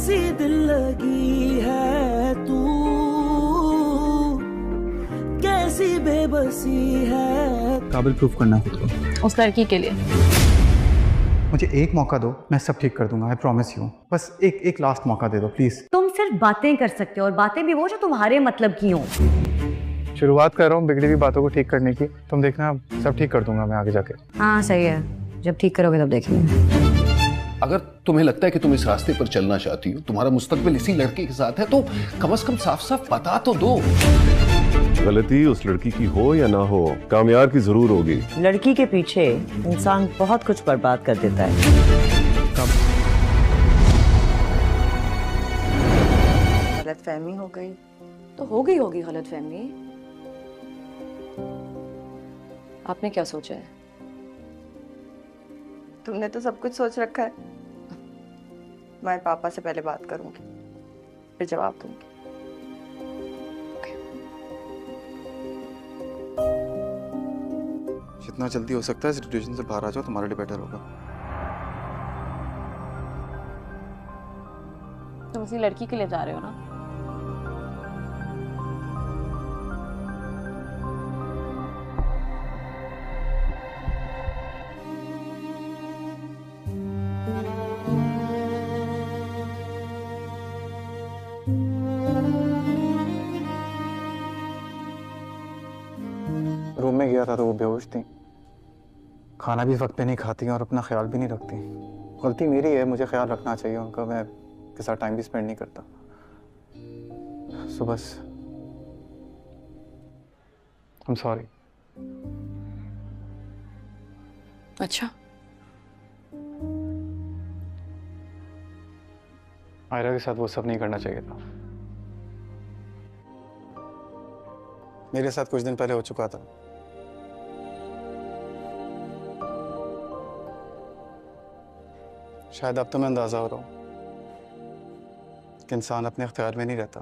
कैसी दिल लगी है तू, कैसी बेबसी है। काबिल प्रूफ करना खुद को उस लड़की के लिए। मुझे एक मौका दो, मैं सब ठीक कर दूंगा, आई प्रॉमिस यू। बस एक लास्ट मौका दे दो प्लीज। तुम सिर्फ बातें कर सकते हो और बातें भी वो जो तुम्हारे मतलब की हो। शुरुआत कर रहा हूँ बिगड़ी हुई बातों को ठीक करने की, तुम देखना सब ठीक कर दूंगा मैं आगे जाके। हाँ सही है, जब ठीक करोगे तब देखेंगे। अगर तुम्हें लगता है कि तुम इस रास्ते पर चलना चाहती हो, तुम्हारा मुस्तकबिल इसी लड़के के साथ है, तो कम से कम साफ साफ बता तो दो। गलती उस लड़की की हो या ना हो, कामयार की जरूर होगी। लड़की के पीछे इंसान बहुत कुछ बर्बाद कर देता है। गलतफहमी हो गई तो हो गई होगी गलतफहमी। आपने क्या सोचा है? तुमने तो सब कुछ सोच रखा है। मैं पापा से पहले बात करूंगी, फिर जवाब दूंगी। जितना जल्दी हो सकता है सिचुएशन से बाहर आ जाओ, तुम्हारे लिए बेटर होगा। तुम उसी लड़की के लिए जा रहे हो ना? रूम में गया था तो वो बेहोश थी, खाना भी वक्त पे नहीं खाती और अपना ख्याल भी नहीं रखती। गलती मेरी है, मुझे ख्याल रखना चाहिए उनका, मैं के साथ टाइम भी स्पेंड नहीं करता। सो बस आई एम सॉरी। अच्छा, आयरा के साथ वो सब नहीं करना चाहिए था। मेरे साथ कुछ दिन पहले हो चुका था। शायद अब तो मैं अंदाजा हो रहा हूं कि इंसान अपने इख्तियार में नहीं रहता।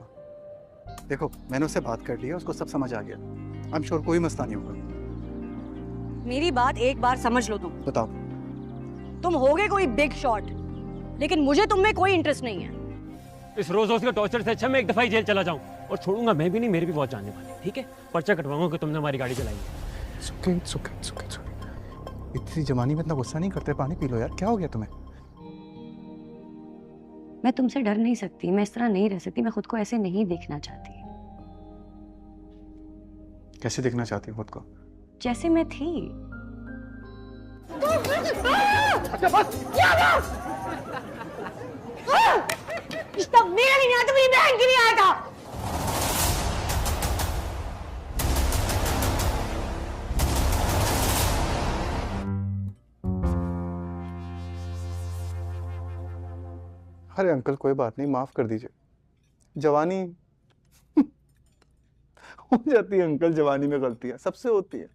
देखो मैंने उससे बात कर ली है, उसको सब समझ आ गया। आई एम श्योर कोई मसला नहीं होगा। मेरी बात एक बार समझ लो। तुम बताओ। तुम होगे कोई बिग शॉट, लेकिन मुझे तुम में कोई इंटरेस्ट नहीं है। इस रोज रोज के टॉर्चर से अच्छा मैं एक दफा ही जेल चला जाऊं, और छोड़ूंगा मैं भी नहीं, मेरे भी बहुत जानने वाले। ठीक है, पर्चा कटवाऊंगा कि तुमने हमारी गाड़ी चलाई है। सुके। इतनी जवानी में इतना गुस्सा नहीं करते, पानी पी लो यार, क्या हो गया तुम्हें? मैं तुमसे डर नहीं सकती, मैं इस तरह नहीं रह सकती, मैं खुद को ऐसे नहीं देखना चाहती। कैसे देखना चाहती हो खुद को? जैसे मैं थी। रिश्ता मेरा नहीं आया तो मेरी बहन की नहीं आया था। अरे अंकल कोई बात नहीं, माफ कर दीजिए। जवानी हो जाती है अंकल, जवानी में गलतियां सबसे होती है।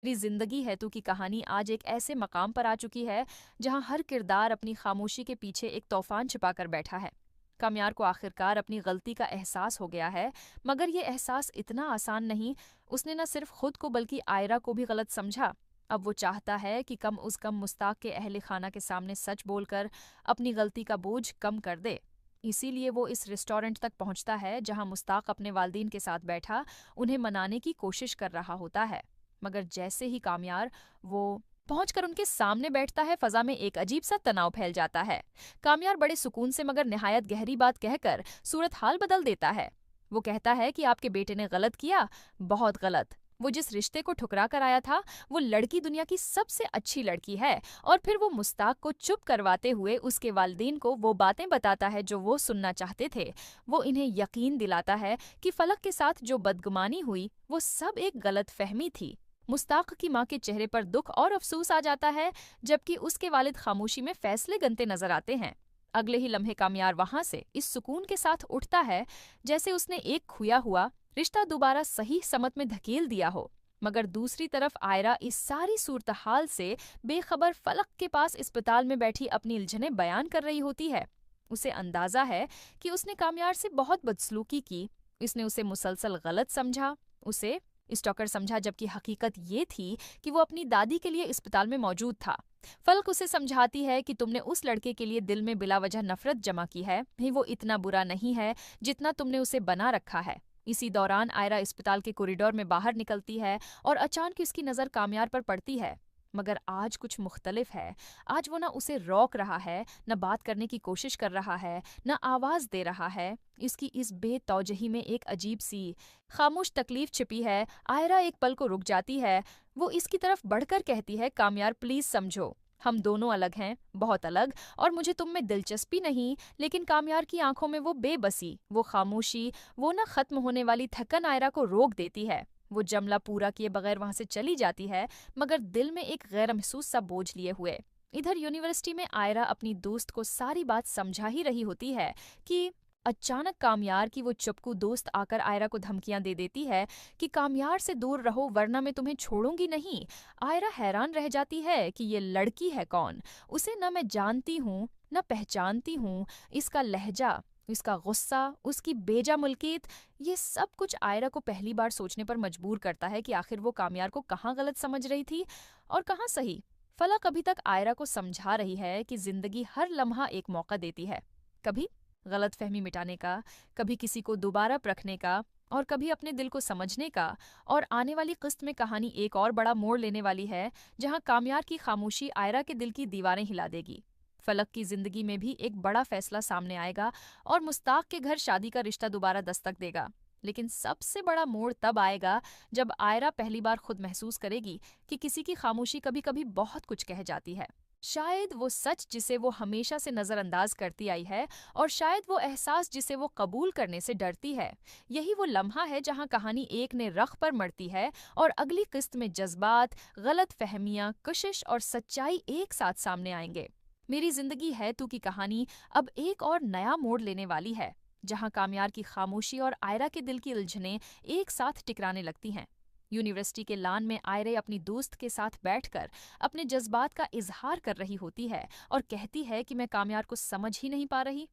मेरी जिंदगी है तू की कहानी आज एक ऐसे मकाम पर आ चुकी है जहां हर किरदार अपनी खामोशी के पीछे एक तूफान छिपाकर बैठा है। कामयार को आखिरकार अपनी गलती का एहसास हो गया है, मगर ये एहसास इतना आसान नहीं। उसने न सिर्फ खुद को बल्कि आयरा को भी गलत समझा। अब वो चाहता है कि कम उस कम मुस्ताक के अहले खाना के सामने सच बोलकर अपनी गलती का बोझ कम कर दे। इसीलिए वो इस रेस्टोरेंट तक पहुंचता है जहां मुस्ताक अपने वालिदैन के साथ बैठा उन्हें मनाने की कोशिश कर रहा होता है। मगर जैसे ही कामयार वो पहुंचकर उनके सामने बैठता है, फजा में एक अजीब सा तनाव फैल जाता है। कामयार बड़े सुकून से मगर निहायत गहरी बात कहकर सूरत हाल बदल देता है। वो कहता है कि आपके बेटे ने गलत किया, बहुत गलत। वो जिस रिश्ते को ठुकरा कर आया था वो लड़की दुनिया की सबसे अच्छी लड़की है। और फिर वो मुस्ताक को चुप करवाते हुए उसके वालिदैन को वो बातें बताता है जो वो सुनना चाहते थे। वो इन्हें यकीन दिलाता है कि फलक के साथ जो बदगुमानी हुई वो सब एक गलत फहमी थी। मुस्ताक की माँ के चेहरे पर दुख और अफसोस आ जाता है, जबकि उसके वालिद खामोशी में फैसले गनते नजर आते हैं। अगले ही लम्हे कामयार वहां से इस सुकून के साथ उठता है जैसे उसने एक खुया हुआ रिश्ता दोबारा सही समत में धकेल दिया हो। मगर दूसरी तरफ आयरा इस सारी सूरत हाल से बेखबर फलक के पास अस्पताल में बैठी अपनी उलझनें बयान कर रही होती है। उसे अंदाजा है कि उसने कामयार से बहुत बदसलूकी की, इसने उसे मुसलसल गलत समझा, उसे स्टॉकर समझा, जबकि हकीकत ये थी कि वो अपनी दादी के लिए अस्पताल में मौजूद था। फल्क उसे समझाती है कि तुमने उस लड़के के लिए दिल में बिला वजह नफरत जमा की है, वो इतना बुरा नहीं है जितना तुमने उसे बना रखा है। इसी दौरान आयरा अस्पताल के कॉरिडोर में बाहर निकलती है और अचानक उसकी नज़र कामयार पर पड़ती है। मगर आज कुछ मुख्तलिफ है। आज वो ना उसे रोक रहा है, न बात करने की कोशिश कर रहा है, न आवाज़ दे रहा है। इसकी इस बेतौजही में एक अजीब सी खामोश तकलीफ छिपी है। आयरा एक पल को रुक जाती है। वो इसकी तरफ बढ़कर कहती है, कामयार प्लीज़ समझो, हम दोनों अलग हैं, बहुत अलग, और मुझे तुम में दिलचस्पी नहीं। लेकिन कामयार की आंखों में वो बेबसी, वो खामोशी, वो न खत्म होने वाली थकन आयरा को रोक देती है। वो जमला पूरा किए बगैर वहां से चली जाती है, मगर दिल में एक गैर महसूस सा बोझ लिए हुए। इधर यूनिवर्सिटी में आयरा अपनी दोस्त को सारी बात समझा ही रही होती है कि अचानक कामयार की वो चुपकू दोस्त आकर आयरा को धमकियां दे देती है कि कामयार से दूर रहो वरना मैं तुम्हें छोड़ूंगी नहीं। आयरा हैरान रह जाती है कि ये लड़की है कौन। उसे न मैं जानती हूँ न पहचानती हूँ। इसका लहजा, इसका गुस्सा, उसकी बेजा मुल्कियत, ये सब कुछ आयरा को पहली बार सोचने पर मजबूर करता है कि आखिर वो कामयार को कहाँ गलत समझ रही थी और कहाँ सही। फलक अभी तक आयरा को समझा रही है कि जिंदगी हर लम्हा एक मौका देती है, कभी गलतफहमी मिटाने का, कभी किसी को दोबारा परखने का, और कभी अपने दिल को समझने का। और आने वाली किस्त में कहानी एक और बड़ा मोड़ लेने वाली है, जहां कामयार की खामोशी आयरा के दिल की दीवारें हिला देगी। फलक की जिंदगी में भी एक बड़ा फैसला सामने आएगा और मुस्ताक के घर शादी का रिश्ता दोबारा दस्तक देगा। लेकिन सबसे बड़ा मोड़ तब आएगा जब आयरा पहली बार खुद महसूस करेगी कि किसी की खामोशी कभी कभी बहुत कुछ कह जाती है। शायद वो सच जिसे वो हमेशा से नजरअंदाज करती आई है, और शायद वो एहसास जिसे वो कबूल करने से डरती है। यही वो लम्हा है जहां कहानी एक ने रख पर मरती है और अगली किस्त में जज्बात, गलत फहमियां, कशिश और सच्चाई एक साथ सामने आएंगे। मेरी जिंदगी है तू की कहानी अब एक और नया मोड़ लेने वाली है, जहां कामयार की खामोशी और आयरा के दिल की उलझनें एक साथ टकराने लगती हैं। यूनिवर्सिटी के लान में आयरे अपनी दोस्त के साथ बैठकर अपने जज्बात का इजहार कर रही होती है और कहती है कि मैं कामयार को समझ ही नहीं पा रही।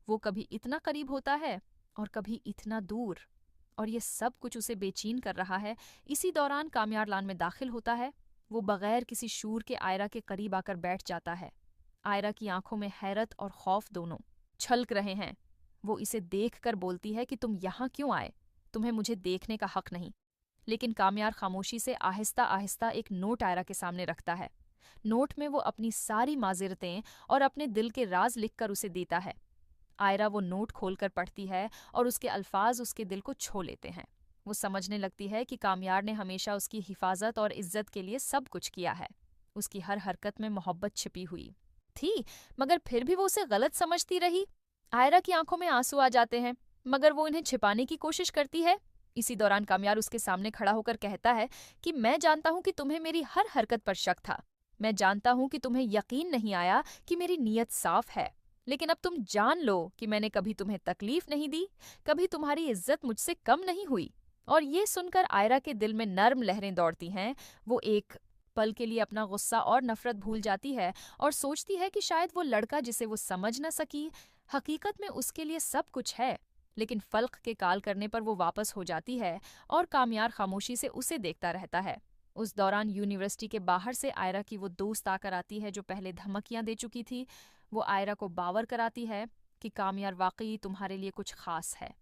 वो कभी इतना करीब होता है और कभी इतना दूर, और ये सब कुछ उसे बेचैन कर रहा है। इसी दौरान कामयार लान में दाखिल होता है। वो बगैर किसी शूर के आयरा के करीब आकर बैठ जाता है। आयरा की आंखों में हैरत और खौफ दोनों छलक रहे हैं। वो इसे देखकर बोलती है कि तुम यहाँ क्यों आए, तुम्हें मुझे देखने का हक नहीं। लेकिन कामयार खामोशी से आहिस्ता आहिस्ता एक नोट आयरा के सामने रखता है। नोट में वो अपनी सारी माजिरतें और अपने दिल के राज लिखकर उसे देता है। आयरा वो नोट खोलकर पढ़ती है और उसके अल्फाज उसके दिल को छू लेते हैं। वो समझने लगती है कि कामयार ने हमेशा उसकी हिफाजत और इज्जत के लिए सब कुछ किया है। उसकी हर हरकत में मोहब्बत छिपी हुई थी, मगर फिर भी वो उसे गलत समझती रही। आयरा की आंखों में आंसू आ जाते हैं, मगर वो इन्हें छिपाने की कोशिश करती है। इसी दौरान कामयार उसके सामने खड़ा होकर कहता है कि मैं जानता हूं कि तुम्हें मेरी हर हरकत पर शक था। मैं जानता हूं कि तुम्हें यकीन नहीं आया कि मेरी नीयत साफ है, लेकिन अब तुम जान लो कि मैंने कभी तुम्हें तकलीफ नहीं दी, कभी तुम्हारी इज्जत मुझसे कम नहीं हुई। और ये सुनकर आयरा के दिल में नर्म लहरें दौड़ती हैं। वो एक पल के लिए अपना गुस्सा और नफरत भूल जाती है और सोचती है कि शायद वो लड़का जिसे वो समझ न सकी हकीकत में उसके लिए सब कुछ है। लेकिन फल्क के कॉल करने पर वो वापस हो जाती है और कामयार खामोशी से उसे देखता रहता है। उस दौरान यूनिवर्सिटी के बाहर से आयरा की वो दोस्त आकर आती है जो पहले धमकियां दे चुकी थी। वो आयरा को बावर कराती है कि कामयार वाकई तुम्हारे लिए कुछ खास है,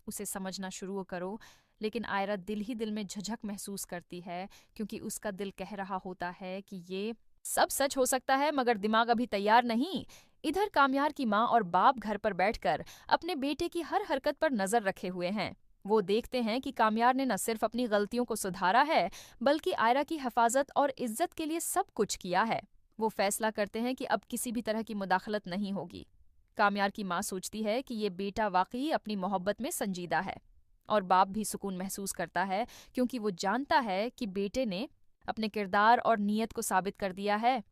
उसे समझना शुरू करो। लेकिन आयरा दिल ही दिल में झिझक महसूस करती है, क्योंकि उसका दिल कह रहा होता है कि ये सब सच हो सकता है, मगर दिमाग अभी तैयार नहीं। इधर कामयार की माँ और बाप घर पर बैठकर अपने बेटे की हर हरकत पर नजर रखे हुए हैं। वो देखते हैं कि कामयार ने न सिर्फ अपनी गलतियों को सुधारा है, बल्कि आयरा की हिफाजत और इज्जत के लिए सब कुछ किया है। वो फैसला करते हैं कि अब किसी भी तरह की मुदाखलत नहीं होगी। कामयार की माँ सोचती है कि ये बेटा वाकई अपनी मोहब्बत में संजीदा है, और बाप भी सुकून महसूस करता है, क्योंकि वो जानता है कि बेटे ने अपने किरदार और नीयत को साबित कर दिया है।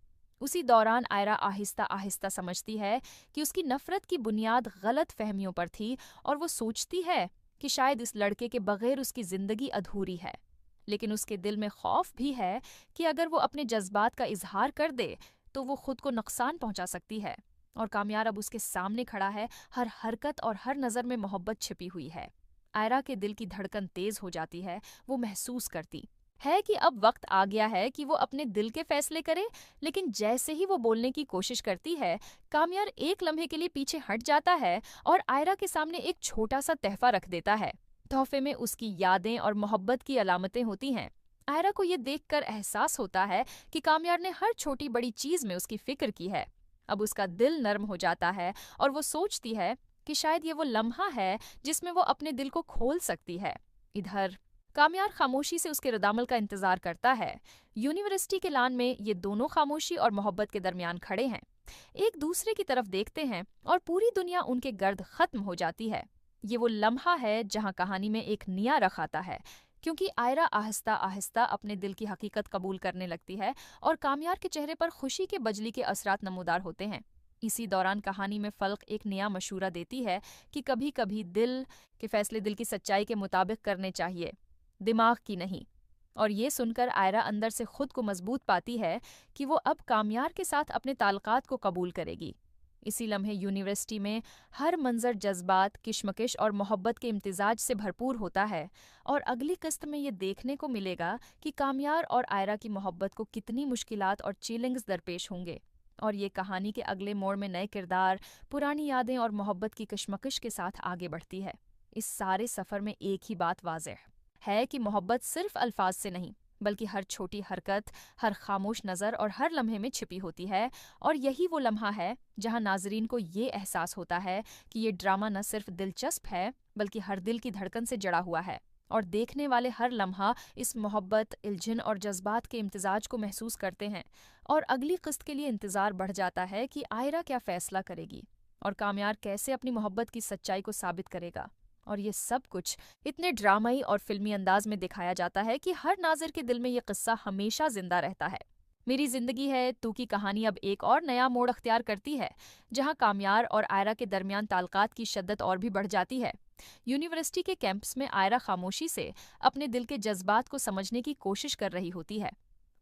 उसी दौरान आयरा आहिस्ता आहिस्ता समझती है कि उसकी नफरत की बुनियाद गलत फहमियों पर थी, और वो सोचती है कि शायद इस लड़के के बगैर उसकी जिंदगी अधूरी है। लेकिन उसके दिल में खौफ भी है कि अगर वो अपने जज्बात का इजहार कर दे तो वो खुद को नुकसान पहुंचा सकती है। और कामयार अब उसके सामने खड़ा है, हर हरकत और हर नज़र में मोहब्बत छिपी हुई है। आयरा के दिल की धड़कन तेज हो जाती है। वो महसूस करती है कि अब वक्त आ गया है कि वो अपने दिल के फैसले करे, लेकिन जैसे ही वो बोलने की कोशिश करती है, कामयार एक लम्हे के लिए पीछे हट जाता है और आयरा के सामने एक छोटा सा तोहफा रख देता है। तोहफे में उसकी यादें और मोहब्बत की अलामतें होती हैं। आयरा को ये देखकर एहसास होता है कि कामयार ने हर छोटी बड़ी चीज में उसकी फिक्र की है। अब उसका दिल नर्म हो जाता है और वो सोचती है कि शायद ये वो लम्हा है जिसमें वो अपने दिल को खोल सकती है। इधर कामयार खामोशी से उसके रदामल का इंतजार करता है। यूनिवर्सिटी के लान में ये दोनों खामोशी और मोहब्बत के दरमियान खड़े हैं, एक दूसरे की तरफ देखते हैं और पूरी दुनिया उनके गर्द खत्म हो जाती है। ये वो लम्हा है जहां कहानी में एक निया रख आता है, क्योंकि आयरा आहिस्ता आहिस्ता अपने दिल की हकीकत कबूल करने लगती है और कामयार के चेहरे पर खुशी के बजली के असरात नमूदार होते हैं। इसी दौरान कहानी में फल्क एक नया मशूरा देती है कि कभी कभी दिल के फैसले दिल की सच्चाई के मुताबिक करने चाहिए, दिमाग की नहीं। और ये सुनकर आयरा अंदर से खुद को मजबूत पाती है कि वो अब कामयार के साथ अपने ताल्लुकात को कबूल करेगी। इसी लम्हे यूनिवर्सिटी में हर मंजर जज्बात, किशमकिश और मोहब्बत के इम्तिजाज से भरपूर होता है और अगली किस्त में ये देखने को मिलेगा कि कामयार और आयरा की मोहब्बत को कितनी मुश्किलात और चैलेंजेस दरपेश होंगे। और ये कहानी के अगले मोड़ में नए किरदार, पुरानी यादें और मोहब्बत की किशमकिश के साथ आगे बढ़ती है। इस सारे सफ़र में एक ही बात वाज़ेह है कि मोहब्बत सिर्फ अल्फाज से नहीं, बल्कि हर छोटी हरकत, हर खामोश नज़र और हर लम्हे में छिपी होती है। और यही वो लम्हा है जहां नाजरीन को ये एहसास होता है कि ये ड्रामा न सिर्फ दिलचस्प है, बल्कि हर दिल की धड़कन से जड़ा हुआ है। और देखने वाले हर लम्हा इस मोहब्बत, इल्झन और जज्बात के इम्तिजाज को महसूस करते हैं। और अगली किस्त के लिए इंतज़ार बढ़ जाता है कि आयरा क्या फ़ैसला करेगी और कामयार कैसे अपनी मोहब्बत की सच्चाई को साबित करेगा। और ये सब कुछ इतने ड्रामाई और फिल्मी अंदाज में दिखाया जाता है कि हर नाज़िर के दिल में ये किस्सा हमेशा जिंदा रहता है। मेरी ज़िंदगी है तू की कहानी अब एक और नया मोड़ अख्तियार करती है, जहां कामयार और आयरा के दरमियान ताल्लुकात की शिद्दत और भी बढ़ जाती है। यूनिवर्सिटी के कैंपस में आयरा खामोशी से अपने दिल के जज्बात को समझने की कोशिश कर रही होती है।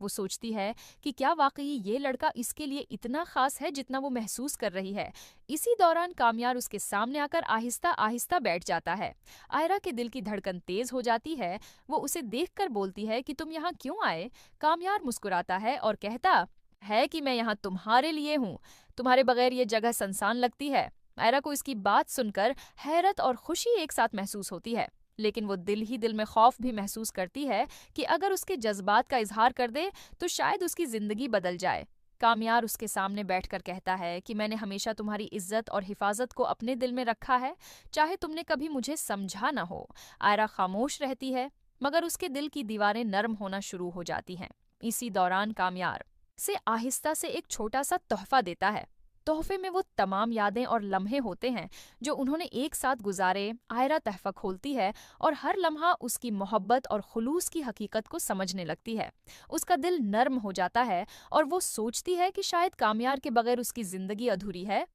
वो सोचती है कि क्या वाकई ये लड़का इसके लिए इतना खास है जितना वो महसूस कर रही है। इसी दौरान कामयार उसके सामने आकर आहिस्ता आहिस्ता बैठ जाता है। आयरा के दिल की धड़कन तेज हो जाती है। वो उसे देखकर बोलती है कि तुम यहाँ क्यों आए। कामयार मुस्कुराता है और कहता है कि मैं यहाँ तुम्हारे लिए हूँ, तुम्हारे बगैर ये जगह सुनसान लगती है। आयरा को इसकी बात सुनकर हैरत और खुशी एक साथ महसूस होती है, लेकिन वो दिल ही दिल में खौफ भी महसूस करती है कि अगर उसके जज्बात का इजहार कर दे तो शायद उसकी जिंदगी बदल जाए। कामयार उसके सामने बैठकर कहता है कि मैंने हमेशा तुम्हारी इज्जत और हिफाजत को अपने दिल में रखा है, चाहे तुमने कभी मुझे समझा न हो। आयरा खामोश रहती है, मगर उसके दिल की दीवारें नरम होना शुरू हो जाती हैं। इसी दौरान कामयार से आहिस्ता से एक छोटा सा तोहफा देता है। तोहफे में वो तमाम यादें और लम्हे होते हैं जो उन्होंने एक साथ गुजारे। आयरा तोहफा खोलती है और हर लम्हा उसकी मोहब्बत और खुलूस की हकीकत को समझने लगती है। उसका दिल नर्म हो जाता है और वो सोचती है कि शायद कामयार के बगैर उसकी जिंदगी अधूरी है,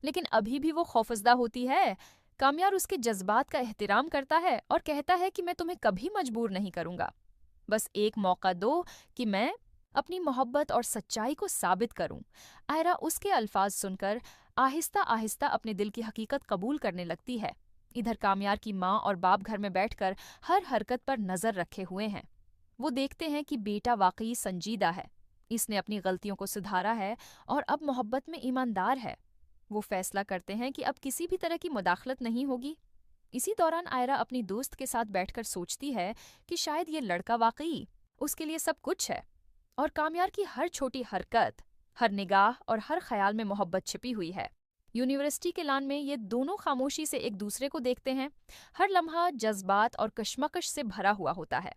लेकिन अभी भी वो खौफजदा होती है। कामयार उसके जज्बात का एहतराम करता है और कहता है कि मैं तुम्हें कभी मजबूर नहीं करूंगा, बस एक मौका दो कि मैं अपनी मोहब्बत और सच्चाई को साबित करूं। आयरा उसके अल्फाज सुनकर आहिस्ता आहिस्ता अपने दिल की हकीकत कबूल करने लगती है। इधर कामयार की माँ और बाप घर में बैठकर हर हरकत पर नजर रखे हुए हैं। वो देखते हैं कि बेटा वाकई संजीदा है, इसने अपनी गलतियों को सुधारा है और अब मोहब्बत में ईमानदार है। वो फैसला करते हैं कि अब किसी भी तरह की मुदाखलत नहीं होगी। इसी दौरान आयरा अपनी दोस्त के साथ बैठकर सोचती है कि शायद ये लड़का वाकई उसके लिए सब कुछ है और कामयार की हर छोटी हरकत, हर निगाह और हर ख्याल में मोहब्बत छिपी हुई है। यूनिवर्सिटी के लान में ये दोनों खामोशी से एक दूसरे को देखते हैं। हर लम्हा जज्बात और कशमकश से भरा हुआ होता है।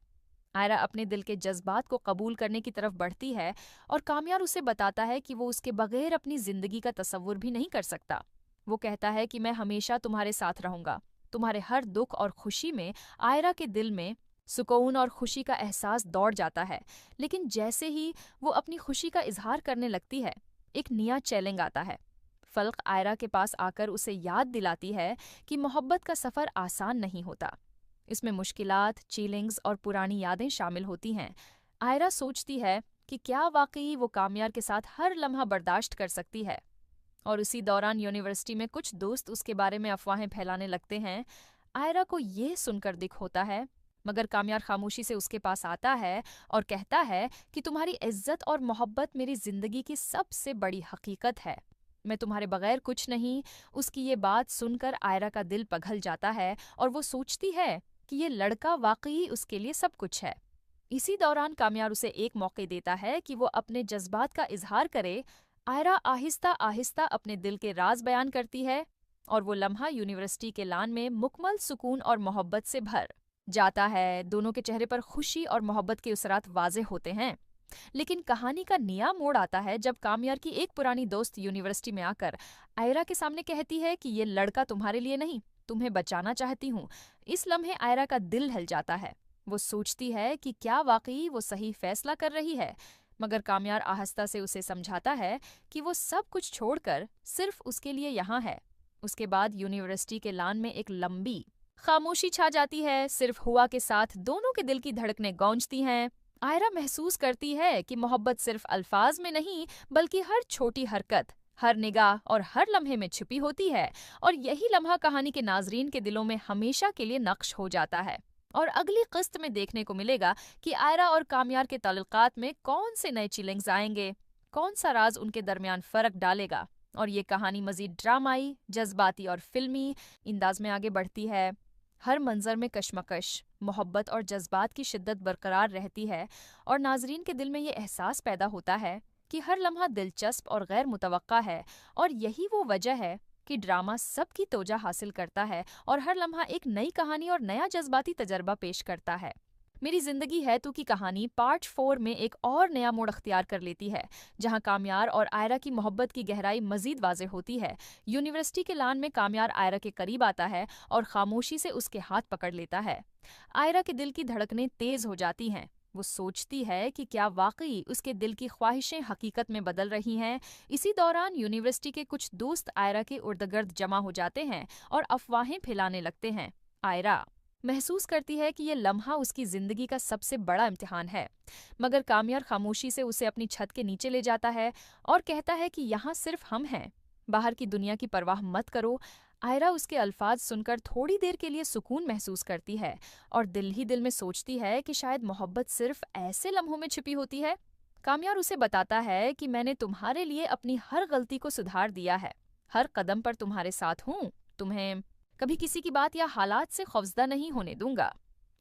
आयरा अपने दिल के जज्बात को कबूल करने की तरफ बढ़ती है और कामयार उसे बताता है कि वो उसके बगैर अपनी जिंदगी का तसव्वुर भी नहीं कर सकता। वो कहता है कि मैं हमेशा तुम्हारे साथ रहूंगा। तुम्हारे हर दुख और खुशी में आयरा के दिल में सुकून और खुशी का एहसास दौड़ जाता है, लेकिन जैसे ही वो अपनी खुशी का इजहार करने लगती है, एक नया चैलेंज आता है। फल्क आयरा के पास आकर उसे याद दिलाती है कि मोहब्बत का सफ़र आसान नहीं होता। इसमें मुश्किलात, चैलेंज और पुरानी यादें शामिल होती हैं। आयरा सोचती है कि क्या वाकई वो कामयार के साथ हर लम्हा बर्दाश्त कर सकती है। और उसी दौरान यूनिवर्सिटी में कुछ दोस्त उसके बारे में अफवाहें फैलाने लगते हैं। आयरा को ये सुनकर दुख होता है, मगर कामयार खामोशी से उसके पास आता है और कहता है कि तुम्हारी इज्जत और मोहब्बत मेरी जिंदगी की सबसे बड़ी हकीकत है, मैं तुम्हारे बगैर कुछ नहीं। उसकी ये बात सुनकर आयरा का दिल पिघल जाता है और वो सोचती है कि ये लड़का वाकई उसके लिए सब कुछ है। इसी दौरान कामयार उसे एक मौके देता है कि वो अपने जज्बात का इजहार करे। आयरा आहिस्ता आहिस्ता अपने दिल के राज बयान करती है और वो लम्हा यूनिवर्सिटी के लान में मुकम्मल सुकून और मोहब्बत से भर जाता है। दोनों के चेहरे पर खुशी और मोहब्बत के उसरात वाज़े होते हैं। लेकिन कहानी का नया मोड़ आता है जब कामयार की एक पुरानी दोस्त यूनिवर्सिटी में आकर आयरा के सामने कहती है कि ये लड़का तुम्हारे लिए नहीं, तुम्हें बचाना चाहती हूँ। इस लम्हे आयरा का दिल हिल जाता है। वो सोचती है कि क्या वाकई वो सही फैसला कर रही है, मगर कामयार आहिस्ता से उसे समझाता है कि वो सब कुछ छोड़कर सिर्फ उसके लिए यहाँ है। उसके बाद यूनिवर्सिटी के लान में एक लंबी खामोशी छा जाती है। सिर्फ हुआ के साथ दोनों के दिल की धड़कनें गूंजती हैं। आयरा महसूस करती है कि मोहब्बत सिर्फ अल्फाज में नहीं बल्कि हर छोटी हरकत, हर निगाह और हर लम्हे में छिपी होती है। और यही लम्हा कहानी के नाजरीन के दिलों में हमेशा के लिए नक्श हो जाता है। और अगली किस्त में देखने को मिलेगा कि आयरा और कामयार के ताल्लुकात में कौन से नए चैलेंज आएंगे, कौन सा राज उनके दरमियान फर्क डालेगा। और ये कहानी मजीद ड्रामाई, जज्बाती और फिल्मी अंदाज में आगे बढ़ती है। हर मंजर में कशमकश, मोहब्बत और जज्बात की शिद्दत बरकरार रहती है और नाजरीन के दिल में ये एहसास पैदा होता है कि हर लम्हा दिलचस्प और गैर मुतवक्का है। और यही वो वजह है कि ड्रामा सबकी तोजा हासिल करता है और हर लम्हा एक नई कहानी और नया जज्बाती तजर्बा पेश करता है। मेरी जिंदगी है तू की कहानी पार्ट 4 में एक और नया मोड़ अख्तियार कर लेती है, जहां कामयार और आयरा की मोहब्बत की गहराई मजीद वाज़े होती है। यूनिवर्सिटी के लान में कामयार आयरा के करीब आता है और खामोशी से उसके हाथ पकड़ लेता है। आयरा के दिल की धड़कनें तेज हो जाती हैं। वो सोचती है कि क्या वाकई उसके दिल की ख्वाहिशें हकीकत में बदल रही हैं। इसी दौरान यूनिवर्सिटी के कुछ दोस्त आयरा के इर्द-गिर्द जमा हो जाते हैं और अफवाहें फैलाने लगते हैं। आयरा महसूस करती है कि ये लम्हा उसकी जिंदगी का सबसे बड़ा इम्तिहान है, मगर कामयार खामोशी से उसे अपनी छत के नीचे ले जाता है और कहता है कि यहाँ सिर्फ हम हैं, बाहर की दुनिया की परवाह मत करो। आयरा उसके अल्फाज सुनकर थोड़ी देर के लिए सुकून महसूस करती है और दिल ही दिल में सोचती है कि शायद मोहब्बत सिर्फ ऐसे लम्हों में छिपी होती है। कामयार उसे बताता है कि मैंने तुम्हारे लिए अपनी हर गलती को सुधार दिया है, हर कदम पर तुम्हारे साथ हूँ, तुम्हें कभी किसी की बात या हालात से खौफजदा नहीं होने दूंगा।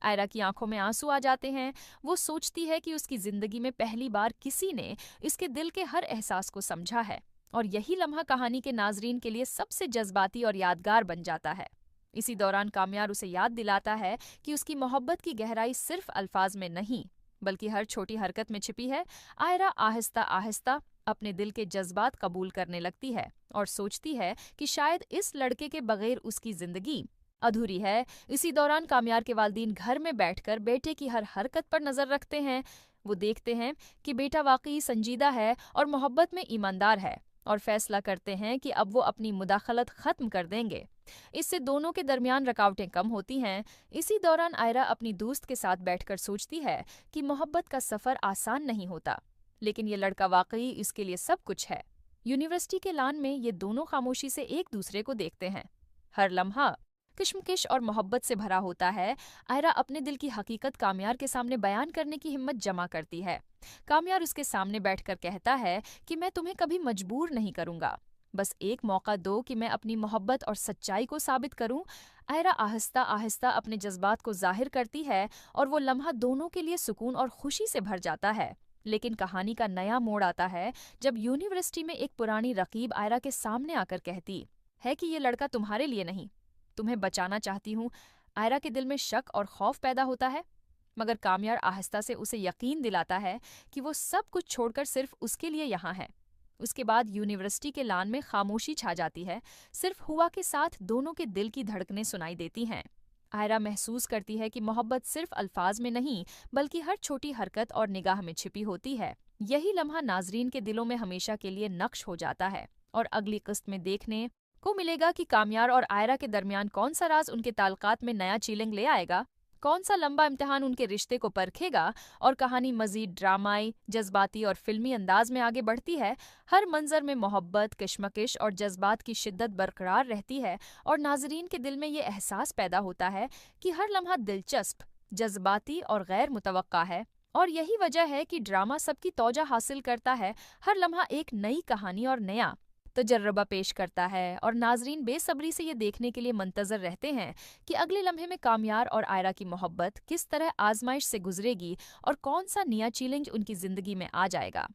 आयरा की आंखों में आंसू आ जाते हैं। वो सोचती है कि उसकी जिंदगी में पहली बार किसी ने इसके दिल के हर एहसास को समझा है और यही लम्हा कहानी के नाजरीन के लिए सबसे जज्बाती और यादगार बन जाता है। इसी दौरान कामयार उसे याद दिलाता है कि उसकी मोहब्बत की गहराई सिर्फ अल्फाज में नहीं बल्कि हर छोटी हरकत में छिपी है। आयरा आहिस्ता आहिस्ता अपने दिल के जज्बात कबूल करने लगती है और सोचती है कि शायद इस लड़के के बगैर उसकी जिंदगी अधूरी है। इसी दौरान कामयार के वालिदैन घर में बैठकर बेटे की हर हरकत पर नजर रखते हैं। वो देखते हैं कि बेटा वाकई संजीदा है और मोहब्बत में ईमानदार है और फैसला करते हैं कि अब वो अपनी मुदाखलत खत्म कर देंगे। इससे दोनों के दरमियान रुकावटें कम होती हैं। इसी दौरान आयरा अपनी दोस्त के साथ बैठकर सोचती है कि मोहब्बत का सफर आसान नहीं होता, लेकिन ये लड़का वाकई इसके लिए सब कुछ है। यूनिवर्सिटी के लान में ये दोनों खामोशी से एक दूसरे को देखते हैं। हर लम्हा किश्मकिश और मोहब्बत से भरा होता है। आयरा अपने दिल की हकीकत कामयार के सामने बयान करने की हिम्मत जमा करती है। कामयार उसके सामने बैठकर कहता है कि मैं तुम्हें कभी मजबूर नहीं करूंगा, बस एक मौका दो कि मैं अपनी मोहब्बत और सच्चाई को साबित करूं। आयरा आहिस्ता आहिस्ता अपने जज्बात को जाहिर करती है और वो लम्हा दोनों के लिए सुकून और खुशी से भर जाता है। लेकिन कहानी का नया मोड़ आता है जब यूनिवर्सिटी में एक पुरानी रकीब आयरा के सामने आकर कहती है कि ये लड़का तुम्हारे लिए नहीं, तुम्हें बचाना चाहती हूँ। आयरा के दिल में शक और खौफ पैदा होता है, मगर कामयार आहिस्ता से उसे यकीन दिलाता है कि वो सब कुछ छोड़कर सिर्फ उसके लिए यहाँ है। उसके बाद यूनिवर्सिटी के लान में खामोशी छा जाती है। सिर्फ हुआ के साथ दोनों के दिल की धड़कनें सुनाई देती हैं। आयरा महसूस करती है कि मोहब्बत सिर्फ अल्फाज में नहीं बल्कि हर छोटी हरकत और निगाह में छिपी होती है। यही लम्हा नाजरीन के दिलों में हमेशा के लिए नक्श हो जाता है और अगली किस्त में देखने को मिलेगा कि कामयार और आयरा के दरमियान कौन सा राज उनके ताल्लुकात में नया चीलिंग ले आएगा, कौन सा लंबा इम्तिहान उनके रिश्ते को परखेगा और कहानी मजीद ड्रामाई, जज्बाती और फिल्मी अंदाज में आगे बढ़ती है। हर मंजर में मोहब्बत, कश्मकश और जज्बात की शिद्दत बरकरार रहती है और नाजरीन के दिल में ये एहसास पैदा होता है कि हर लम्हा दिलचस्प, जज्बाती और गैर मुतवक्का है। और यही वजह है कि ड्रामा सबकी तौजा हासिल करता है। हर लम्हा एक नई कहानी और नया तजर्बा पेश करता है और नाजरीन बेसब्री से ये देखने के लिए मुंतजर रहते हैं कि अगले लम्हे में कामयार और आयरा की मोहब्बत किस तरह आजमाइश से गुजरेगी और कौन सा नया चैलेंज उनकी जिंदगी में आ जाएगा।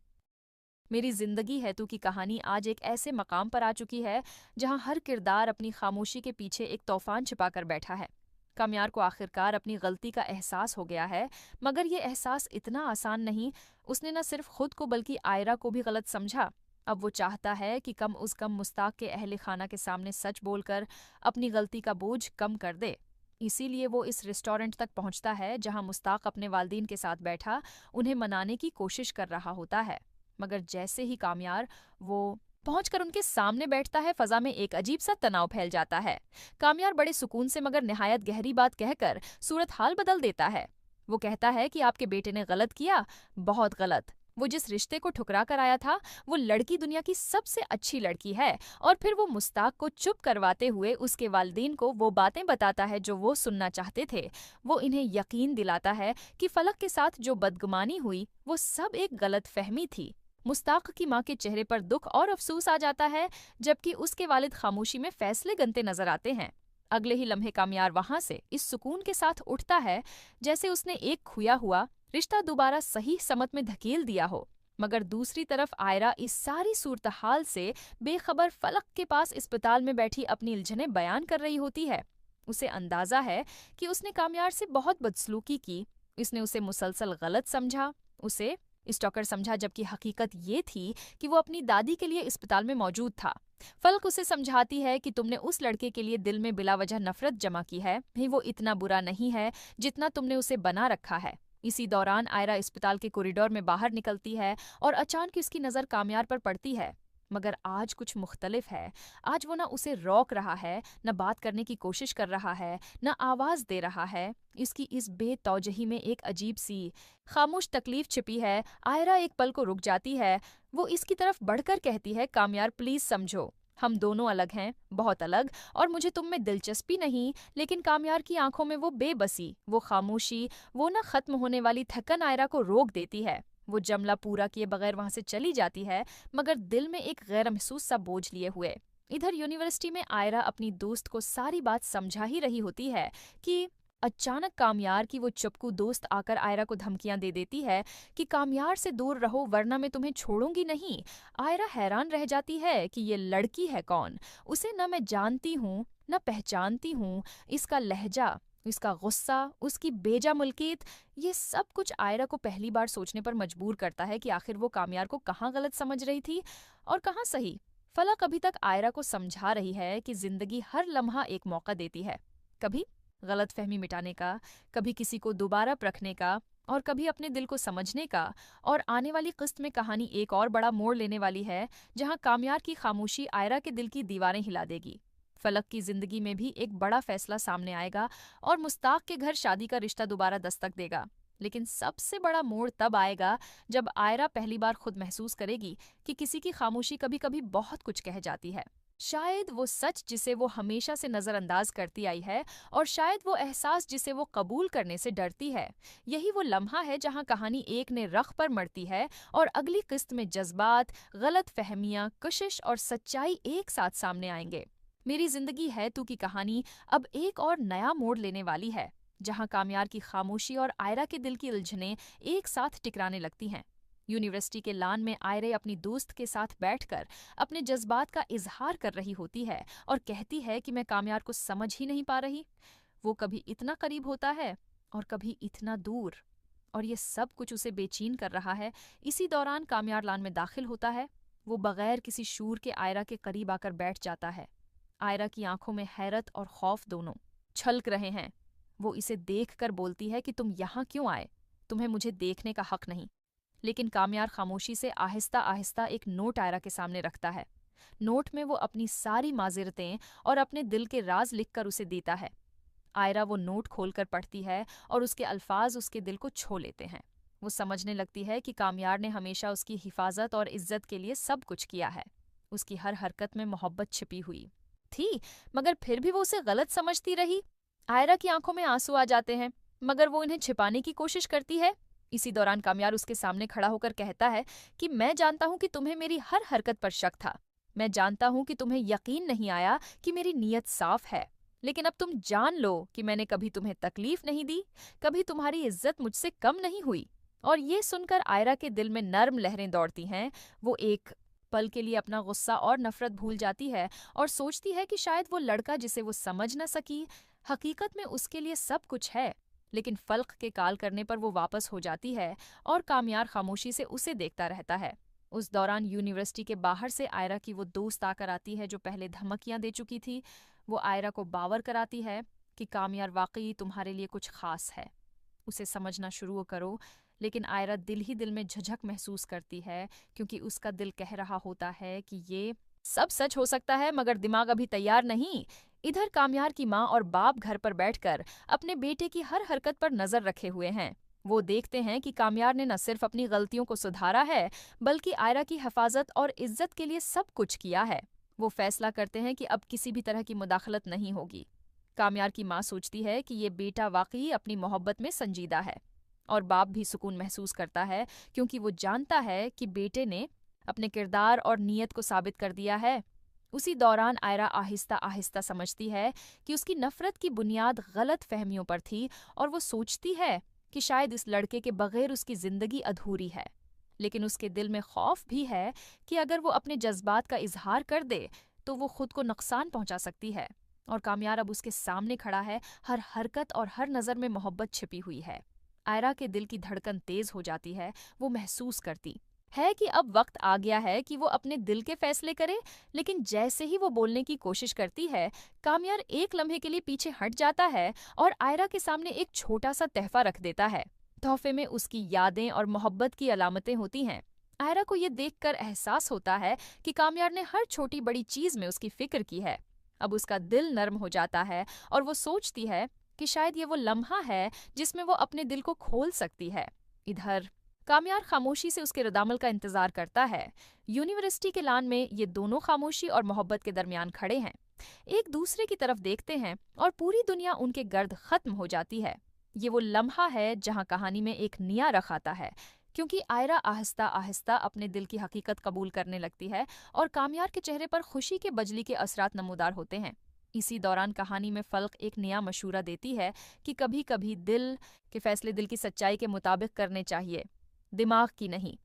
मेरी जिंदगी है तू की कहानी आज एक ऐसे मकाम पर आ चुकी है जहां हर किरदार अपनी खामोशी के पीछे एक तूफान छिपाकर बैठा है। कामयार को आखिरकार अपनी गलती का एहसास हो गया है, मगर ये एहसास इतना आसान नहीं। उसने न सिर्फ खुद को बल्कि आयरा को भी गलत समझा। अब वो चाहता है कि कम उस कम मुस्ताक के अहले खाना के सामने सच बोलकर अपनी गलती का बोझ कम कर दे। इसीलिए वो इस रेस्टोरेंट तक पहुंचता है जहां मुस्ताक अपने वालिदैन के साथ बैठा उन्हें मनाने की कोशिश कर रहा होता है। मगर जैसे ही कामयार वो पहुंचकर उनके सामने बैठता है, फजा में एक अजीब सा तनाव फैल जाता है। कामयार बड़े सुकून से मगर निहायत गहरी बात कहकर सूरत हाल बदल देता है। वो कहता है कि आपके बेटे ने गलत किया, बहुत गलत। वो जिस रिश्ते को ठुकरा कर आया था वो लड़की दुनिया की सबसे अच्छी लड़की है। और फिर वो मुस्ताक को चुप करवाते हुए उसके वालिदैन को वो बातें बताता है जो वो सुनना चाहते थे। वो इन्हें यकीन दिलाता है कि फलक के साथ जो बदगुमानी हुई वो सब एक गलत फहमी थी। मुस्ताक की माँ के चेहरे पर दुख और अफसोस आ जाता है, जबकि उसके वालिद खामोशी में फैसले गनते नजर आते हैं। अगले ही लम्हे कामयार वहां से इस सुकून के साथ उठता है जैसे उसने एक खोया हुआ रिश्ता दोबारा सही समत में धकेल दिया हो। मगर दूसरी तरफ आयरा इस सारी सूरत हाल से बेखबर फलक के पास अस्पताल में बैठी अपनी उलझनें बयान कर रही होती है। उसे अंदाजा है कि उसने कामयार से बहुत बदसलूकी की। इसने उसे मुसलसल गलत समझा, उसे स्टॉकर समझा, जबकि हकीकत ये थी कि वो अपनी दादी के लिए अस्पताल में मौजूद था। फलक उसे समझाती है कि तुमने उस लड़के के लिए दिल में बिला वजह नफरत जमा की है, नहीं वो इतना बुरा नहीं है जितना तुमने उसे बना रखा है। इसी दौरान आयरा अस्पताल के कॉरिडोर में बाहर निकलती है और अचानक उसकी नज़र कामयार पर पड़ती है। मगर आज कुछ मुख्तलिफ है। आज वो न उसे रोक रहा है, न बात करने की कोशिश कर रहा है, न आवाज़ दे रहा है। इसकी इस बेतौजही में एक अजीब सी खामोश तकलीफ छिपी है। आयरा एक पल को रुक जाती है। वो इसकी तरफ बढ़कर कहती है, कामयार प्लीज़ समझो, हम दोनों अलग हैं, बहुत अलग, और मुझे तुम में दिलचस्पी नहीं। लेकिन कामयार की आंखों में वो बेबसी, वो खामोशी, वो न खत्म होने वाली थकन आयरा को रोक देती है। वो जमला पूरा किए बगैर वहां से चली जाती है, मगर दिल में एक गैर महसूस सा बोझ लिए हुए। इधर यूनिवर्सिटी में आयरा अपनी दोस्त को सारी बात समझा ही रही होती है कि अचानक कामयार की वो चुपकू दोस्त आकर आयरा को धमकियां दे देती है कि कामयार से दूर रहो वरना मैं तुम्हें छोड़ूंगी नहीं। आयरा हैरान रह जाती है कि ये लड़की है कौन। उसे न मैं जानती हूँ न पहचानती हूँ। इसका लहजा, इसका गुस्सा, उसकी बेजा मुल्कियत, ये सब कुछ आयरा को पहली बार सोचने पर मजबूर करता है कि आखिर वो कामयार को कहाँ गलत समझ रही थी और कहाँ सही। फलक अभी तक आयरा को समझा रही है कि जिंदगी हर लम्हा एक मौका देती है, कभी गलत फहमी मिटाने का, कभी किसी को दोबारा परखने का, और कभी अपने दिल को समझने का। और आने वाली किस्त में कहानी एक और बड़ा मोड़ लेने वाली है जहां कामयार की खामोशी आयरा के दिल की दीवारें हिला देगी। फलक की जिंदगी में भी एक बड़ा फैसला सामने आएगा और मुस्ताक के घर शादी का रिश्ता दोबारा दस्तक देगा। लेकिन सबसे बड़ा मोड़ तब आएगा जब आयरा पहली बार खुद महसूस करेगी कि किसी की खामोशी कभी कभी बहुत कुछ कह जाती है। शायद वो सच जिसे वो हमेशा से नजरअंदाज करती आई है, और शायद वो एहसास जिसे वो कबूल करने से डरती है। यही वो लम्हा है जहां कहानी एक ने रख पर मरती है और अगली किस्त में जज्बात, गलत फहमियां, कशिश और सच्चाई एक साथ सामने आएंगे। मेरी जिंदगी है तू की कहानी अब एक और नया मोड़ लेने वाली है, जहां कामयार की खामोशी और आयरा के दिल की उलझनें एक साथ टकराने लगती हैं। यूनिवर्सिटी के लान में आयरे अपनी दोस्त के साथ बैठकर अपने जज्बात का इजहार कर रही होती है और कहती है कि मैं कामयार को समझ ही नहीं पा रही। वो कभी इतना करीब होता है और कभी इतना दूर, और ये सब कुछ उसे बेचैन कर रहा है। इसी दौरान कामयार लान में दाखिल होता है। वो बगैर किसी शूर के आयरा के करीब आकर बैठ जाता है। आयरा की आंखों में हैरत और खौफ दोनों छलक रहे हैं। वो इसे देखकर बोलती है कि तुम यहाँ क्यों आए, तुम्हें मुझे देखने का हक नहीं। लेकिन कामयार खामोशी से आहिस्ता आहिस्ता एक नोट आयरा के सामने रखता है। नोट में वो अपनी सारी माजिरतें और अपने दिल के राज लिखकर उसे देता है। आयरा वो नोट खोलकर पढ़ती है और उसके अल्फाज उसके दिल को छू लेते हैं। वो समझने लगती है कि कामयार ने हमेशा उसकी हिफाजत और इज्जत के लिए सब कुछ किया है। उसकी हर हरकत में मोहब्बत छिपी हुई थी, मगर फिर भी वो उसे गलत समझती रही। आयरा की आंखों में आंसू आ जाते हैं, मगर वो इन्हें छिपाने की कोशिश करती है। इसी दौरान कामयार उसके सामने खड़ा होकर कहता है कि मैं जानता हूं कि तुम्हें मेरी हर हरकत पर शक था। मैं जानता हूं कि तुम्हें यकीन नहीं आया कि मेरी नीयत साफ है, लेकिन अब तुम जान लो कि मैंने कभी तुम्हें तकलीफ नहीं दी, कभी तुम्हारी इज्जत मुझसे कम नहीं हुई। और ये सुनकर आयरा के दिल में नर्म लहरें दौड़ती हैं। वो एक पल के लिए अपना गुस्सा और नफरत भूल जाती है और सोचती है कि शायद वो लड़का जिसे वो समझ न सकी हकीकत में उसके लिए सब कुछ है। लेकिन फल्क के काल करने पर वो वापस हो जाती है और कामयार खामोशी से उसे देखता रहता है। उस दौरान यूनिवर्सिटी के बाहर से आयरा की वो दोस्त आकर आती है जो पहले धमकियां दे चुकी थी। वो आयरा को बावर कराती है कि कामयार वाकई तुम्हारे लिए कुछ खास है, उसे समझना शुरू करो। लेकिन आयरा दिल ही दिल में झिझक महसूस करती है, क्योंकि उसका दिल कह रहा होता है कि ये सब सच हो सकता है, मगर दिमाग अभी तैयार नहीं। इधर कामयार की माँ और बाप घर पर बैठकर अपने बेटे की हर हरकत पर नजर रखे हुए हैं। वो देखते हैं कि कामयार ने न सिर्फ अपनी गलतियों को सुधारा है, बल्कि आयरा की हिफाजत और इज्जत के लिए सब कुछ किया है। वो फैसला करते हैं कि अब किसी भी तरह की मुदाखलत नहीं होगी। कामयार की माँ सोचती है कि ये बेटा वाकई अपनी मोहब्बत में संजीदा है, और बाप भी सुकून महसूस करता है, क्योंकि वो जानता है कि बेटे ने अपने किरदार और नीयत को साबित कर दिया है। उसी दौरान आयरा आहिस्ता आहिस्ता समझती है कि उसकी नफरत की बुनियाद गलत फहमियों पर थी, और वो सोचती है कि शायद इस लड़के के बगैर उसकी जिंदगी अधूरी है। लेकिन उसके दिल में खौफ भी है कि अगर वो अपने जज्बात का इजहार कर दे तो वो खुद को नुकसान पहुंचा सकती है। और कामयार अब उसके सामने खड़ा है, हर हरकत और हर नज़र में मोहब्बत छिपी हुई है। आयरा के दिल की धड़कन तेज हो जाती है। वो महसूस करती है कि अब वक्त आ गया है कि वो अपने दिल के फैसले करे। लेकिन जैसे ही वो बोलने की कोशिश करती है, कामयार एक लम्हे के लिए पीछे हट जाता है और आयरा के सामने एक छोटा सा तोहफा रख देता है। तोहफे में उसकी यादें और मोहब्बत की अलामतें होती हैं। आयरा को ये देखकर एहसास होता है कि कामयार ने हर छोटी बड़ी चीज में उसकी फिक्र की है। अब उसका दिल नर्म हो जाता है और वो सोचती है कि शायद ये वो लम्हा है जिसमें वो अपने दिल को खोल सकती है। इधर कामयार खामोशी से उसके रद्दामल का इंतजार करता है। यूनिवर्सिटी के लान में ये दोनों खामोशी और मोहब्बत के दरमियान खड़े हैं, एक दूसरे की तरफ देखते हैं और पूरी दुनिया उनके गर्द खत्म हो जाती है। ये वो लम्हा है जहां कहानी में एक नया रख आता है, क्योंकि आयरा आहिस्ता आहिस्ता अपने दिल की हकीकत कबूल करने लगती है और कामयार के चेहरे पर खुशी के बजली के असरात नमूदार होते हैं। इसी दौरान कहानी में फल्क एक नया मशूरा देती है कि कभी कभी दिल के फैसले दिल की सच्चाई के मुताबिक करने चाहिए, दिमाग की नहीं।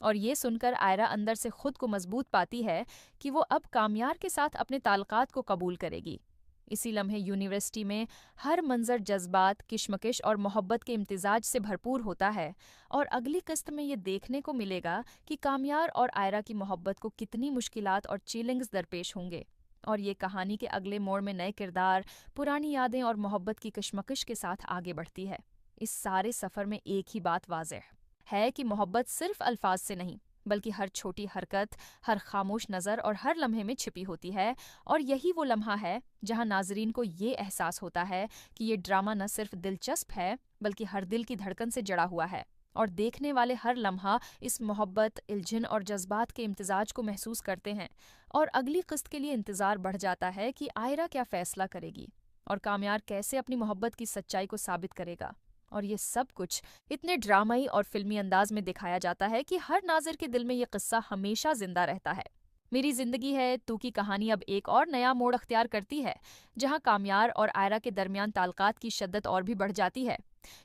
और ये सुनकर आयरा अंदर से खुद को मजबूत पाती है कि वो अब कामयार के साथ अपने ताल्लुकात को कबूल करेगी। इसी लम्हे यूनिवर्सिटी में हर मंजर जज्बात, किशमकिश और मोहब्बत के इम्तिजाज से भरपूर होता है। और अगली किस्त में ये देखने को मिलेगा कि कामयार और आयरा की मोहब्बत को कितनी मुश्किलात और चैलेंजेस दरपेश होंगे। और ये कहानी के अगले मोड़ में नए किरदार, पुरानी यादें और मोहब्बत की कशमकश के साथ आगे बढ़ती है। इस सारे सफ़र में एक ही बात वाज़ेह है कि मोहब्बत सिर्फ अल्फाज से नहीं, बल्कि हर छोटी हरकत, हर खामोश नज़र और हर लम्हे में छिपी होती है। और यही वो लम्हा है जहां नाजरीन को ये एहसास होता है कि ये ड्रामा न सिर्फ दिलचस्प है, बल्कि हर दिल की धड़कन से जड़ा हुआ है। और देखने वाले हर लम्हा इस मोहब्बत, इल्झन और जज्बात के इम्तिजाज को महसूस करते हैं। और अगली किस्त के लिए इंतज़ार बढ़ जाता है कि आयरा क्या फ़ैसला करेगी और कामयार कैसे अपनी मोहब्बत की सच्चाई को साबित करेगा। और ये सब कुछ इतने ड्रामाई और फिल्मी अंदाज में दिखाया जाता है कि हर नाज़िर के दिल में ये किस्सा हमेशा जिंदा रहता है। मेरी जिंदगी है तू की कहानी अब एक और नया मोड़ अख्तियार करती है, जहां कामयार और आयरा के दरमियान ताल्लुकात की शद्दत और भी बढ़ जाती है।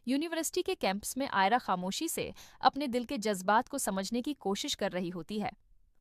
यूनिवर्सिटी के कैंपस में आयरा खामोशी से अपने दिल के जज्बात को समझने की कोशिश कर रही होती है।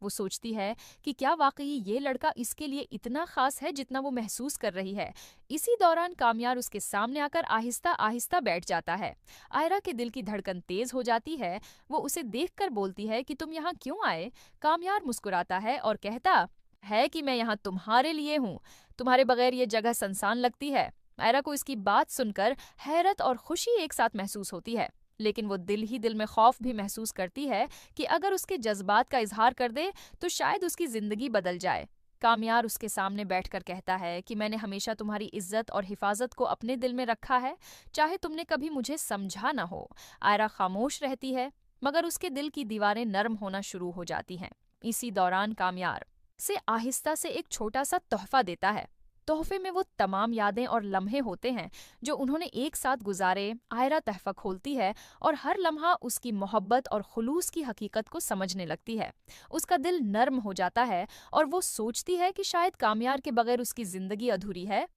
वो सोचती है कि क्या वाकई ये लड़का इसके लिए इतना खास है जितना वो महसूस कर रही है। इसी दौरान कामयार उसके सामने आकर आहिस्ता आहिस्ता बैठ जाता है। आयरा के दिल की धड़कन तेज हो जाती है। वो उसे देखकर बोलती है कि तुम यहाँ क्यों आए। कामयार मुस्कुराता है और कहता है कि मैं यहाँ तुम्हारे लिए हूँ, तुम्हारे बगैर ये जगह सुनसान लगती है। आयरा को इसकी बात सुनकर हैरत और खुशी एक साथ महसूस होती है, लेकिन वो दिल ही दिल में खौफ भी महसूस करती है कि अगर उसके जज्बात का इजहार कर दे तो शायद उसकी जिंदगी बदल जाए। कामयार उसके सामने बैठकर कहता है कि मैंने हमेशा तुम्हारी इज्जत और हिफाजत को अपने दिल में रखा है, चाहे तुमने कभी मुझे समझा न हो। आयरा खामोश रहती है, मगर उसके दिल की दीवारें नरम होना शुरू हो जाती हैं। इसी दौरान कामयार से आहिस्ता से एक छोटा सा तोहफा देता है। तोहफे में वो तमाम यादें और लम्हे होते हैं जो उन्होंने एक साथ गुजारे। आयरा तोहफा खोलती है और हर लम्हा उसकी मोहब्बत और खुलूस की हकीकत को समझने लगती है। उसका दिल नर्म हो जाता है और वो सोचती है कि शायद कामयार के बगैर उसकी जिंदगी अधूरी है,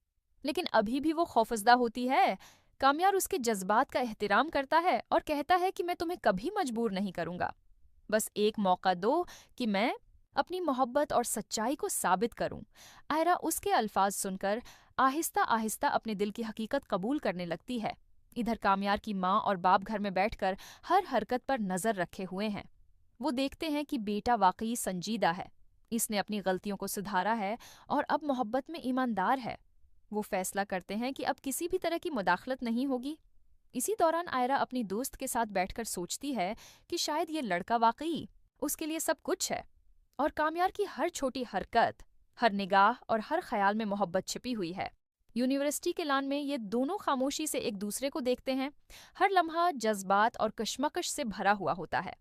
लेकिन अभी भी वो खौफजदा होती है। कामयार उसके जज्बात का एहतराम करता है और कहता है कि मैं तुम्हें कभी मजबूर नहीं करूंगा, बस एक मौका दो कि मैं अपनी मोहब्बत और सच्चाई को साबित करूं। आयरा उसके अल्फाज सुनकर आहिस्ता आहिस्ता अपने दिल की हकीकत कबूल करने लगती है। इधर कामयार की माँ और बाप घर में बैठकर हर हरकत पर नजर रखे हुए हैं। वो देखते हैं कि बेटा वाकई संजीदा है, इसने अपनी गलतियों को सुधारा है और अब मोहब्बत में ईमानदार है। वो फैसला करते हैं कि अब किसी भी तरह की मुदाखलत नहीं होगी। इसी दौरान आयरा अपनी दोस्त के साथ बैठकर सोचती है कि शायद ये लड़का वाकई उसके लिए सब कुछ है और कामयार की हर छोटी हरकत, हर निगाह और हर ख्याल में मोहब्बत छिपी हुई है। यूनिवर्सिटी के लान में ये दोनों खामोशी से एक दूसरे को देखते हैं। हर लम्हा जज्बात और कश्मकश से भरा हुआ होता है।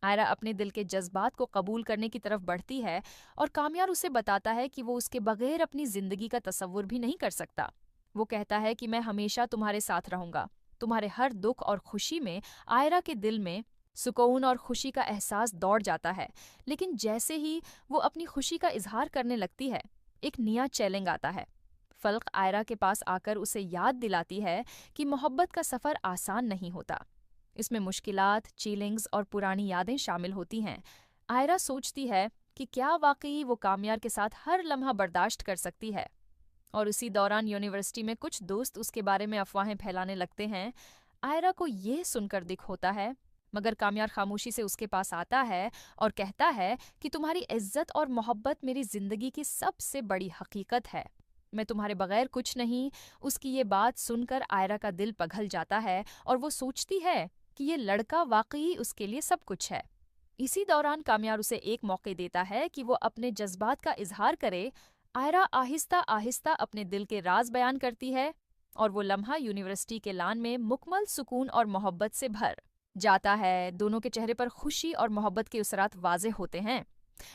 आयरा अपने दिल के जज्बात को कबूल करने की तरफ बढ़ती है और कामयार उसे बताता है कि वो उसके बगैर अपनी जिंदगी का तसव्वुर भी नहीं कर सकता। वो कहता है कि मैं हमेशा तुम्हारे साथ रहूंगा। तुम्हारे हर दुख और खुशी में आयरा के दिल में सुकून और खुशी का एहसास दौड़ जाता है, लेकिन जैसे ही वो अपनी खुशी का इजहार करने लगती है, एक नया चैलेंज आता है। फल्क आयरा के पास आकर उसे याद दिलाती है कि मोहब्बत का सफ़र आसान नहीं होता। इसमें मुश्किलात, चैलेंज और पुरानी यादें शामिल होती हैं। आयरा सोचती है कि क्या वाकई वो कामयार के साथ हर लम्हा बर्दाश्त कर सकती है। और उसी दौरान यूनिवर्सिटी में कुछ दोस्त उसके बारे में अफवाहें फैलाने लगते हैं। आयरा को ये सुनकर दुख होता है, मगर कामयार खामोशी से उसके पास आता है और कहता है कि तुम्हारी इज्जत और मोहब्बत मेरी जिंदगी की सबसे बड़ी हकीकत है, मैं तुम्हारे बगैर कुछ नहीं। उसकी ये बात सुनकर आयरा का दिल पिघल जाता है और वो सोचती है कि ये लड़का वाकई उसके लिए सब कुछ है। इसी दौरान कामयार उसे एक मौके देता है कि वो अपने जज्बात का इजहार करे। आयरा आहिस्ता आहिस्ता अपने दिल के राज बयान करती है और वो लम्हा यूनिवर्सिटी के लान में मुकम्मल सुकून और मोहब्बत से भर जाता है। दोनों के चेहरे पर खुशी और मोहब्बत के उसरात वाजे होते हैं।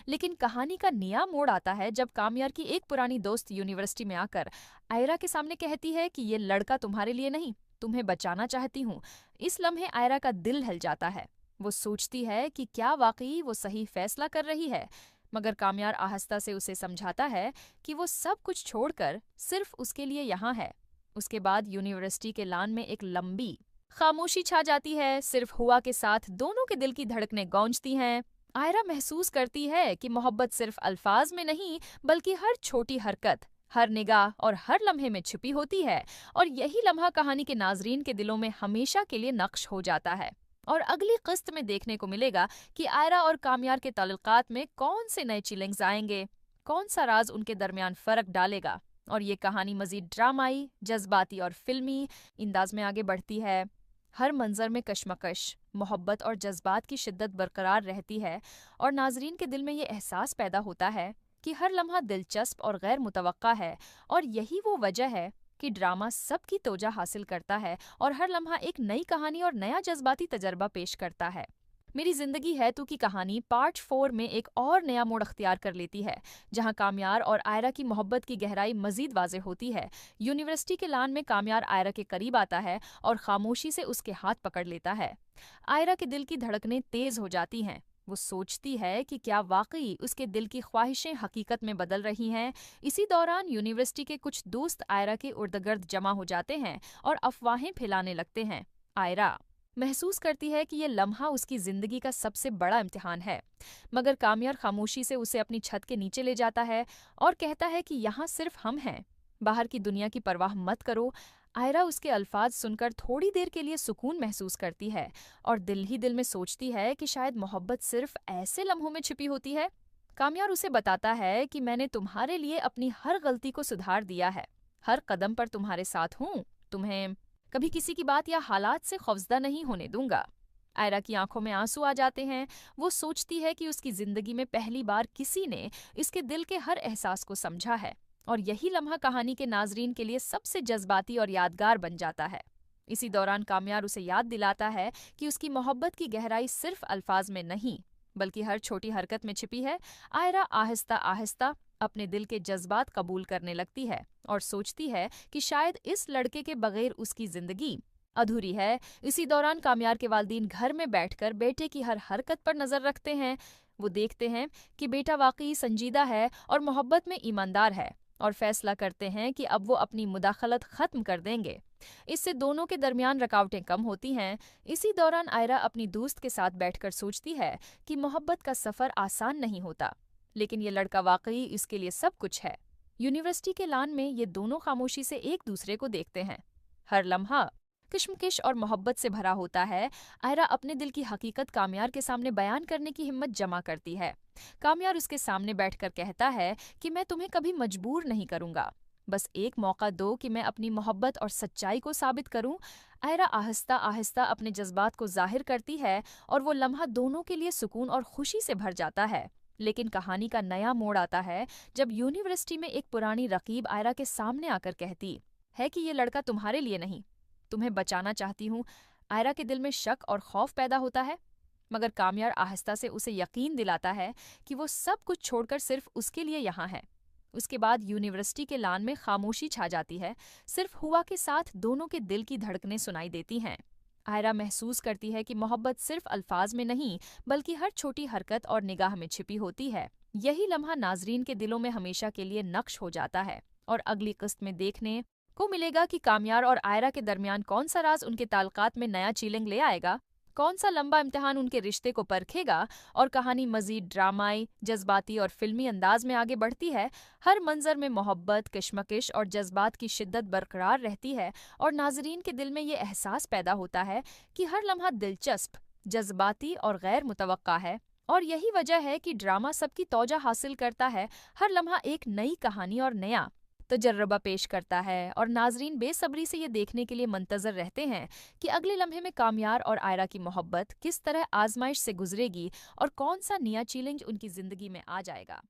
लेकिन कहानी का नया मोड़ आता है जब कामयार की एक पुरानी दोस्त यूनिवर्सिटी में आकर आयरा के सामने कहती है कि ये लड़का तुम्हारे लिए नहीं, तुम्हें बचाना चाहती हूँ। इस लम्हे आयरा का दिल हिल जाता है। वो सोचती है कि क्या वाकई वो सही फैसला कर रही है, मगर कामयार आहिस्ता से उसे समझाता है कि वो सब कुछ छोड़कर सिर्फ उसके लिए यहाँ है। उसके बाद यूनिवर्सिटी के लान में एक लंबी खामोशी छा जाती है। सिर्फ हुआ के साथ दोनों के दिल की धड़कनें गूंजती हैं। आयरा महसूस करती है कि मोहब्बत सिर्फ अल्फाज में नहीं, बल्कि हर छोटी हरकत, हर निगाह और हर लम्हे में छुपी होती है। और यही लम्हा कहानी के नाजरीन के दिलों में हमेशा के लिए नक्श हो जाता है। और अगली किस्त में देखने को मिलेगा कि आयरा और कामयार के ताल्लुकात में कौन से नए चैलेंज आएंगे, कौन सा राज उनके दरमियान फर्क डालेगा। और ये कहानी मजीद ड्रामाई, जज्बाती और फिल्मी अंदाज में आगे बढ़ती है। हर मंजर में कश्मकश, मोहब्बत और जज्बात की शिद्दत बरकरार रहती है और नाजरीन के दिल में ये एहसास पैदा होता है कि हर लम्हा दिलचस्प और गैर मुतवक्का है। और यही वो वजह है कि ड्रामा सबकी तोजा हासिल करता है और हर लम्हा एक नई कहानी और नया जज्बाती तजर्बा पेश करता है। मेरी जिंदगी है तू की कहानी पार्ट 4 में एक और नया मोड़ अख्तियार कर लेती है, जहां कामयार और आयरा की मोहब्बत की गहराई मजीद वाज़े होती है। यूनिवर्सिटी के लान में कामयार आयरा के करीब आता है और खामोशी से उसके हाथ पकड़ लेता है। आयरा के दिल की धड़कनें तेज हो जाती हैं। वो सोचती है कि क्या वाकई उसके दिल की ख्वाहिशें हकीकत में बदल रही हैं। इसी दौरान यूनिवर्सिटी के कुछ दोस्त आयरा के इर्द-गिर्द जमा हो जाते हैं और अफवाहें फैलाने लगते हैं। आयरा महसूस करती है कि ये लम्हा उसकी जिंदगी का सबसे बड़ा इम्तिहान है, मगर कामयार खामोशी से उसे अपनी छत के नीचे ले जाता है और कहता है कि यहाँ सिर्फ हम हैं, बाहर की दुनिया की परवाह मत करो। आयरा उसके अल्फाज सुनकर थोड़ी देर के लिए सुकून महसूस करती है और दिल ही दिल में सोचती है कि शायद मोहब्बत सिर्फ ऐसे लम्हों में छिपी होती है। कामयार उसे बताता है कि मैंने तुम्हारे लिए अपनी हर गलती को सुधार दिया है, हर कदम पर तुम्हारे साथ हूँ, तुम्हें कभी किसी की बात या हालात से खौफजदा नहीं होने दूंगा। आयरा की आंखों में आंसू आ जाते हैं। वो सोचती है कि उसकी जिंदगी में पहली बार किसी ने इसके दिल के हर एहसास को समझा है और यही लम्हा कहानी के नाजरीन के लिए सबसे जज्बाती और यादगार बन जाता है। इसी दौरान कामयार उसे याद दिलाता है कि उसकी मोहब्बत की गहराई सिर्फ अल्फाज में नहीं बल्कि हर छोटी हरकत में छिपी है। आयरा आहिस्ता आहिस्ता अपने दिल के जज्बात कबूल करने लगती है और सोचती है कि शायद इस लड़के के बगैर उसकी जिंदगी अधूरी है। इसी दौरान कामयार के वालिदीन घर में बैठकर बेटे की हर हरकत पर नजर रखते हैं। वो देखते हैं कि बेटा वाकई संजीदा है और मोहब्बत में ईमानदार है और फैसला करते हैं कि अब वो अपनी मुदाखलत खत्म कर देंगे। इससे दोनों के दरमियान रुकावटें कम होती हैं। इसी दौरान आयरा अपनी दोस्त के साथ बैठकर सोचती है कि मोहब्बत का सफर आसान नहीं होता, लेकिन ये लड़का वाकई इसके लिए सब कुछ है। यूनिवर्सिटी के लान में ये दोनों खामोशी से एक दूसरे को देखते हैं। हर लम्हा किश्मकिश और मोहब्बत से भरा होता है। आयरा अपने दिल की हकीकत कामयार के सामने बयान करने की हिम्मत जमा करती है। कामयार उसके सामने बैठकर कहता है कि मैं तुम्हें कभी मजबूर नहीं करूंगा, बस एक मौका दो कि मैं अपनी मोहब्बत और सच्चाई को साबित करूं। आयरा आहिस्ता आहिस्ता अपने जज्बात को जाहिर करती है और वो लम्हा दोनों के लिए सुकून और खुशी से भर जाता है। लेकिन कहानी का नया मोड़ आता है जब यूनिवर्सिटी में एक पुरानी रकीब आयरा के सामने आकर कहती है कि ये लड़का तुम्हारे लिए नहीं, तुम्हें बचाना चाहती हूँ। आयरा के दिल में शक और खौफ पैदा होता है, मगर कामयार आहिस्ता से उसे यकीन दिलाता है कि वो सब कुछ छोड़कर सिर्फ उसके लिए यहाँ है। उसके बाद यूनिवर्सिटी के लान में खामोशी छा जाती है। सिर्फ हुआ के साथ दोनों के दिल की धड़कनें सुनाई देती हैं। आयरा महसूस करती है कि मोहब्बत सिर्फ अल्फाज में नहीं बल्कि हर छोटी हरकत और निगाह में छिपी होती है। यही लम्हा नाजरीन के दिलों में हमेशा के लिए नक्श हो जाता है और अगली किस्त में देखने को मिलेगा कि कामयार और आयरा के दरमियान कौन सा राज उनके ताल्लुकात में नया चीलिंग ले आएगा, कौन सा लंबा इम्तिहान उनके रिश्ते को परखेगा और कहानी मजीद ड्रामाई, जज्बाती और फिल्मी अंदाज में आगे बढ़ती है। हर मंजर में मोहब्बत, किश्मकिश और जज्बात की शिद्दत बरकरार रहती है और नाजरीन के दिल में ये एहसास पैदा होता है कि हर लम्हा दिलचस्प, जज्बाती और गैर मुतवक्का है। और यही वजह है कि ड्रामा सबकी तौजा हासिल करता है। हर लम्हा एक नई कहानी और नया तजर्बा पेश करता है और नाजरीन बेसब्री से ये देखने के लिए मंतजर रहते हैं कि अगले लम्हे में कामयार और आयरा की मोहब्बत किस तरह आजमाइश से गुजरेगी और कौन सा नया चैलेंज उनकी जिंदगी में आ जाएगा।